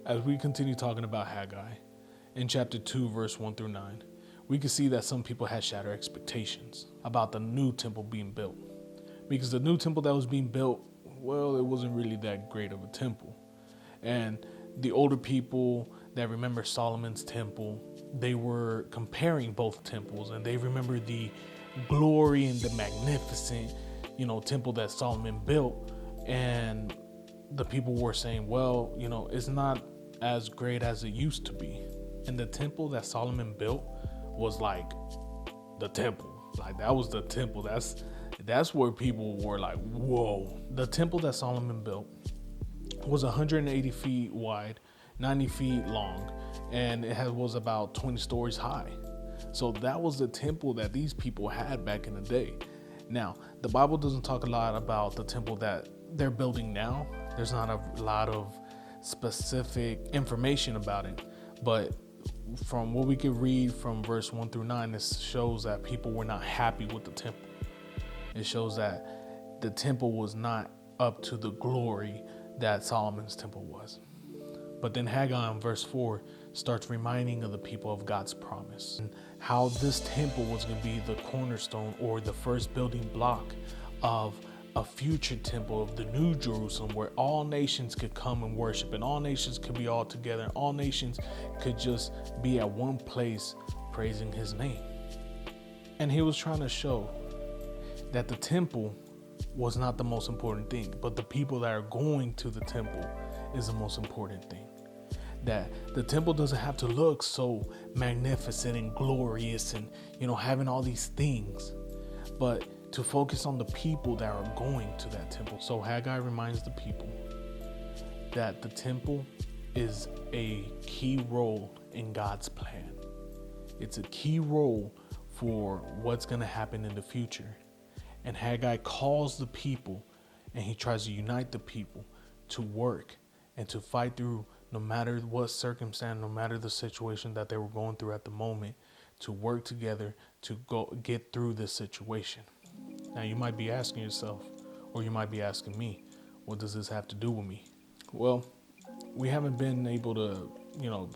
As we continue talking about Haggai, in chapter 2, verse 1 through 9, we can see that some people had shattered expectations about the new temple being built. Because the new temple that was being built, well, it wasn't really that great of a temple. And the older people that remember Solomon's temple, they were comparing both temples, and they remember the glory and the magnificent, temple that Solomon built. And the people were saying, well, it's not as great as it used to be. And the temple that Solomon built was like the temple. Like, that was the temple. That's where people were like, whoa. The temple that Solomon built was 180 feet wide, 90 feet long, and it was about 20 stories high. So that was the temple that these people had back in the day. Now, the Bible doesn't talk a lot about the temple that they're building now. There's not a lot of specific information about it, but from what we could read from verse 1 through 9, this shows that people were not happy with the temple. It shows that the temple was not up to the glory that Solomon's temple was. But then Haggai in verse 4 starts reminding of the people of God's promise and how this temple was going to be the cornerstone, or the first building block of a future temple of the new Jerusalem, where all nations could come and worship, and all nations could be all together, and all nations could just be at one place praising his name. And he was trying to show that the temple was not the most important thing, but the people that are going to the temple is the most important thing. That the temple doesn't have to look so magnificent and glorious and, having all these things, but to focus on the people that are going to that temple. So Haggai reminds the people that the temple is a key role in God's plan. It's a key role for what's going to happen in the future. And Haggai calls the people, and he tries to unite the people to work and to fight through, no matter what circumstance, no matter the situation that they were going through at the moment, to work together to go get through this situation. Now, you might be asking yourself, or you might be asking me, what does this have to do with me? Well, we haven't been able to,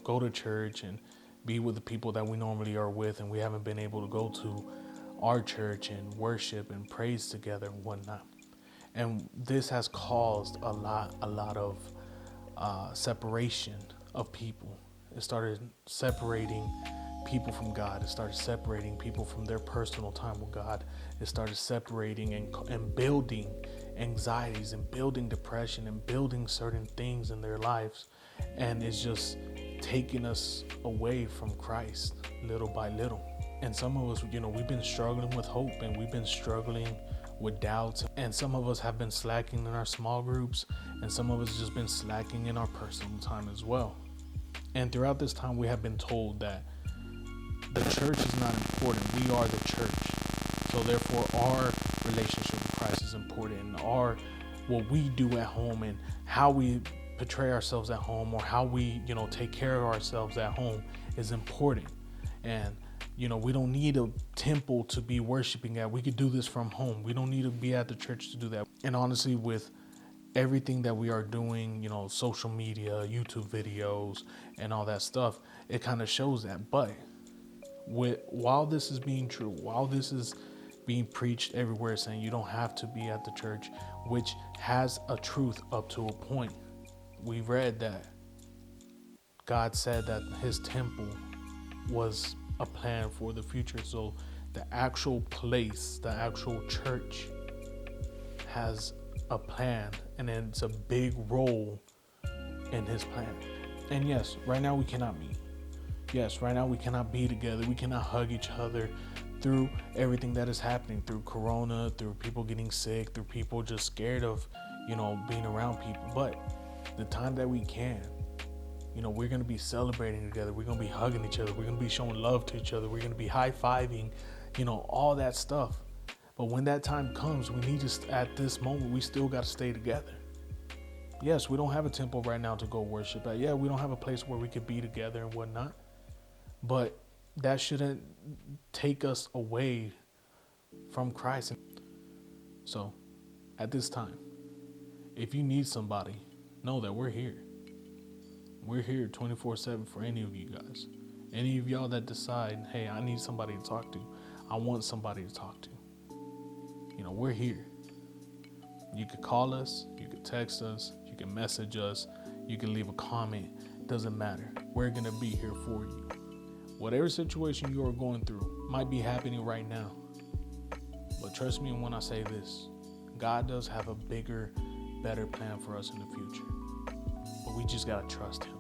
go to church and be with the people that we normally are with, and we haven't been able to go to our church and worship and praise together and whatnot. And this has caused a lot of separation of people. It started separating people from God. It started separating people from their personal time with God. It started separating and building anxieties and building depression and building certain things in their lives. And it's just taking us away from Christ little by little. And some of us, we've been struggling with hope, and we've been struggling with doubts. And some of us have been slacking in our small groups, and some of us just been slacking in our personal time as well. And throughout this time, we have been told that the church is not important. We are the church. So therefore, our relationship with Christ is important, and what we do at home and how we portray ourselves at home, or how we, take care of ourselves at home is important. And we don't need a temple to be worshiping at. We could do this from home. We don't need to be at the church to do that. And honestly, with everything that we are doing, social media, YouTube videos, and all that stuff, it kind of shows that. But while this is being true, while this is being preached everywhere, saying you don't have to be at the church, which has a truth up to a point, we read that God said that his temple was a plan for the future. So the actual place, the actual church has a plan, and it's a big role in his plan. And yes, right now we cannot meet. Yes, right now we cannot be together. We cannot hug each other through everything that is happening, through Corona, through people getting sick, through people just scared of, being around people. But the time that we can, we're going to be celebrating together. We're going to be hugging each other. We're going to be showing love to each other. We're going to be high-fiving, all that stuff. But when that time comes, we need to, at this moment, we still got to stay together. Yes, we don't have a temple right now to go worship at. Yeah, we don't have a place where we could be together and whatnot. But that shouldn't take us away from Christ. So, at this time, if you need somebody, know that we're here. We're here 24/7 for any of you guys. Any of y'all that decide, hey, I need somebody to talk to. I want somebody to talk to. We're here. You could call us, you could text us, you can message us, you can leave a comment. It doesn't matter. We're going to be here for you. Whatever situation you are going through might be happening right now. But trust me when I say this, God does have a bigger, better plan for us in the future. But we just got to trust him.